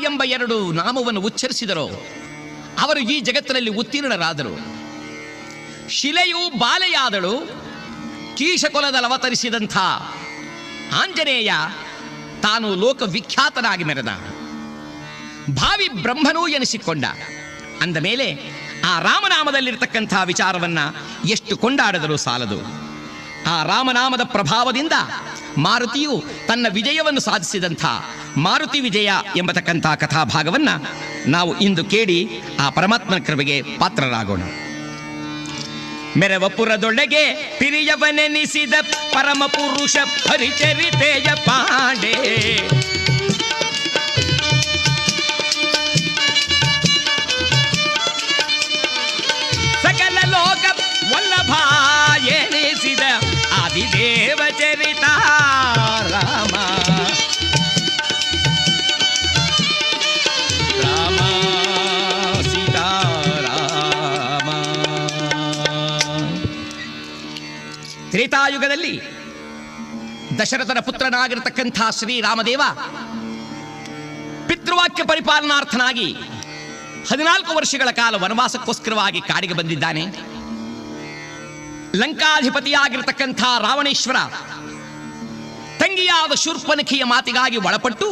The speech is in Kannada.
ಎಂಬ 2 ನಾಮವನ್ನು ಉಚ್ಚರಿಸಿದರೋ ಅವರು ಈ ಜಗತ್ತಿನಲ್ಲಿ ಉತ್ತೀರ್ಣರಾದರು. ಶಿಲೆಯು ಬಾಲೆಯಾದಳು. ಕೀಶಕುಲದಲ್ಲಿ ಅವತರಿಸಿದಂಥ ಆಂಜನೇಯ ತಾನು ಲೋಕವಿಖ್ಯಾತನಾಗಿ ಮೆರೆದ. ಭಾವಿ ಬ್ರಹ್ಮನೂ ಎನಿಸಿಕೊಂಡ. ಅಂದ ಮೇಲೆ ಆ ರಾಮನಾಮದಲ್ಲಿರ್ತಕ್ಕಂಥ ವಿಚಾರವನ್ನು ಎಷ್ಟು ಕೊಂಡಾಡಿದರೂ ಸಾಲದು. ಆ ರಾಮನಾಮದ ಪ್ರಭಾವದಿಂದ ಮಾರುತಿಯು ತನ್ನ ವಿಜಯವನ್ನು ಸಾಧಿಸಿದಂಥ ಮಾರುತಿ ವಿಜಯ ಎಂಬತಕ್ಕಂಥ ಕಥಾಭಾಗವನ್ನು ನಾವು ಇಂದು ಕೇಳಿ ಆ ಪರಮಾತ್ಮನ ಕೃಪೆಗೆ ಪಾತ್ರರಾಗೋಣ. ಮೆರವಪುರದೊಳಗೆ ಪಿರಿಯವನೆನಿಸಿದ ಪರಮ ಪುರುಷ ಹರಿಚರಿತೆಯ ಪಾಂಡೆ. ಸಕಲ ಲೋಕ ವಲ್ಲಭ ಎನಿಸಿದ ಆದಿದೇವ ಚರಿತ ರಾಮ. ರಾಮ ಸೀತಾರಾಮ. ತ್ರೇತಾಯುಗದಲ್ಲಿ ದಶರಥನ ಪುತ್ರನಾಗಿರತಕ್ಕಂಥ ಶ್ರೀರಾಮದೇವ ಪಿತೃವಾಕ್ಯ ಪರಿಪಾಲನಾರ್ಥನಾಗಿ 14 ವರ್ಷಗಳ ಕಾಲ ವನವಾಸಕ್ಕೋಸ್ಕರವಾಗಿ ಕಾಡಿಗೆ ಬಂದಿದ್ದಾನೆ. ಲಂಕಾಧಿಪತಿಯಾಗಿರತಕ್ಕಂಥ ರಾವಣೇಶ್ವರ ತಂಗಿಯಾದ ಶೂರ್ಪನಖಿಯ ಮಾತಿಗಾಗಿ ಒಳಪಟ್ಟು